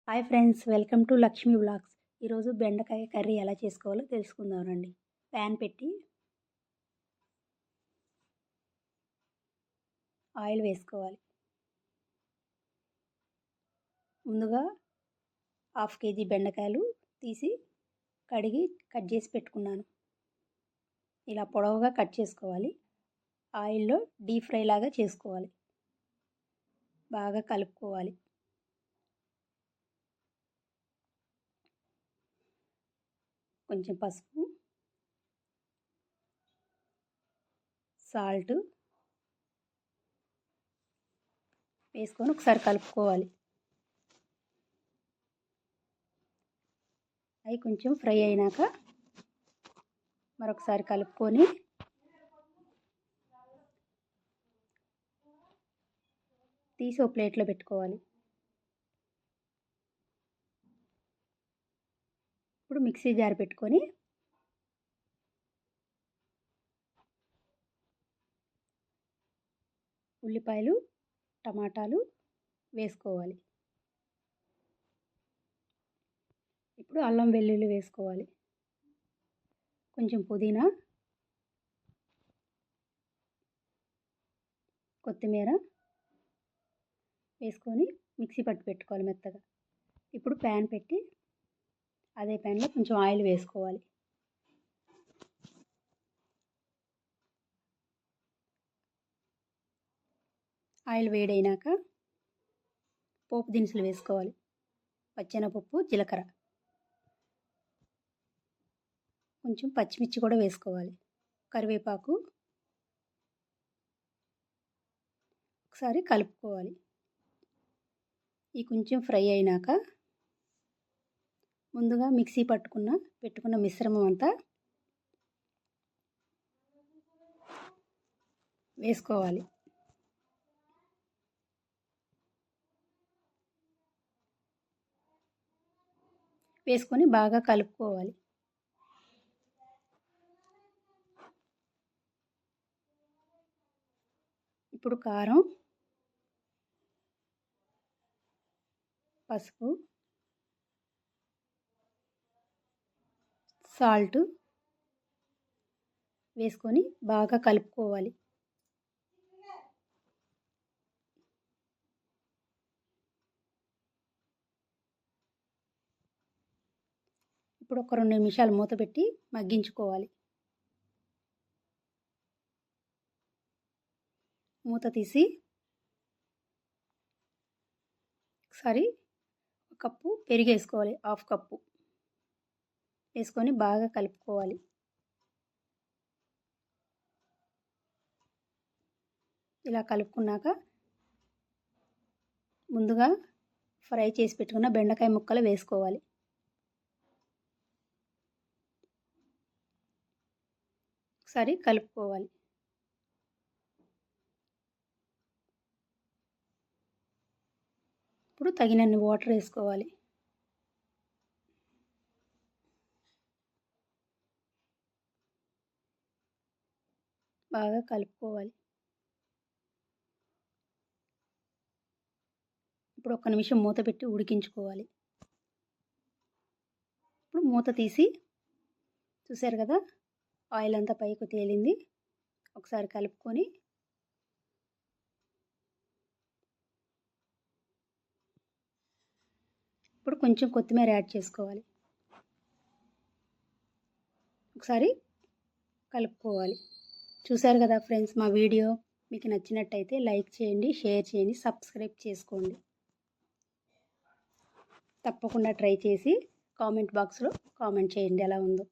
Hi friends, welcome to Lakshmi vlogs. ఈరోజు బెండకాయ curry ఎలా చేసుకోవాలో తెలుసుకుందాం రండి. ప్యాన్ పెట్టి ఆయిల్ వేసుకోవాలి. ముందుగా 1/2 kg బెండకాయలు తీసి కడిగి కట్ చేసి పెట్టుకున్నాను. ఇలా పొడవుగా కట్ చేసుకోవాలి. ఆయిల్లో డీప్ ఫ్రై లాగా చేసుకోవాలి. బాగా కలుపుకోవాలి. కొంచెం పసుపు, సాల్ట్ వేసుకొని ఒకసారి కలుపుకోవాలి. అవి కొంచెం ఫ్రై అయినాక మరొకసారి కలుపుకొని తీసి ఒక ప్లేట్లో పెట్టుకోవాలి. ఇప్పుడు మిక్సీ జార్ పెట్టుకొని ఉల్లిపాయలు, టమాటాలు వేసుకోవాలి. ఇప్పుడు అల్లం వెల్లుల్లి వేసుకోవాలి. కొంచెం పుదీనా, కొత్తిమీర వేసుకొని మిక్సీ పట్టి పెట్టుకోవాలి మెత్తగా. ఇప్పుడు ప్యాన్ పెట్టి అదే ప్యాన్లో కొంచెం ఆయిల్ వేసుకోవాలి. ఆయిల్ వేడైనాక పోపు దినుసులు వేసుకోవాలి. పచ్చెనపప్పు, జీలకర్ర, కొంచెం పచ్చిమిర్చి కూడా వేసుకోవాలి. కరివేపాకు ఒకసారి కలుపుకోవాలి. ఈ కొంచెం ఫ్రై అయినాక ముందుగా మిక్సీ పెట్టుకున్న మిశ్రమం అంతా వేసుకోవాలి. వేసుకొని బాగా కలుపుకోవాలి. ఇప్పుడు కారం, పసుపు, సాల్ట్ వేసుకొని బాగా కలుపుకోవాలి. ఇప్పుడు ఒక 2 నిమిషాలు మూత పెట్టి మగ్గించుకోవాలి. మూత తీసి ఒకసారి కప్పు పెరుగు వేసుకోవాలి. 1/2 కప్పు వేసుకొని బాగా కలుపుకోవాలి. ఇలా కలుపుకున్నాక ముందుగా ఫ్రై చేసి పెట్టుకున్న బెండకాయ ముక్కలు వేసుకోవాలి. ఒకసారి కలుపుకోవాలి. ఇప్పుడు తగినన్ని వాటర్ వేసుకోవాలి. బాగా కలుపుకోవాలి. ఇప్పుడు 1 నిమిషం మూత పెట్టి ఉడికించుకోవాలి. ఇప్పుడు మూత తీసి చూసారు కదా, ఆయిల్ అంతా పైకి తేలింది. ఒకసారి కలుపుకొని ఇప్పుడు కొంచెం కొత్తిమీర యాడ్ చేసుకోవాలి. ఒకసారి కలుపుకోవాలి. చూసారు కదా ఫ్రెండ్స్, మా వీడియో మీకు నచ్చినట్టయితే లైక్ చేయండి, షేర్ చేయండి, సబ్స్క్రైబ్ చేసుకోండి. తప్పకుండా ట్రై చేసి కామెంట్ బాక్స్లో కామెంట్ చేయండి ఎలా ఉందో.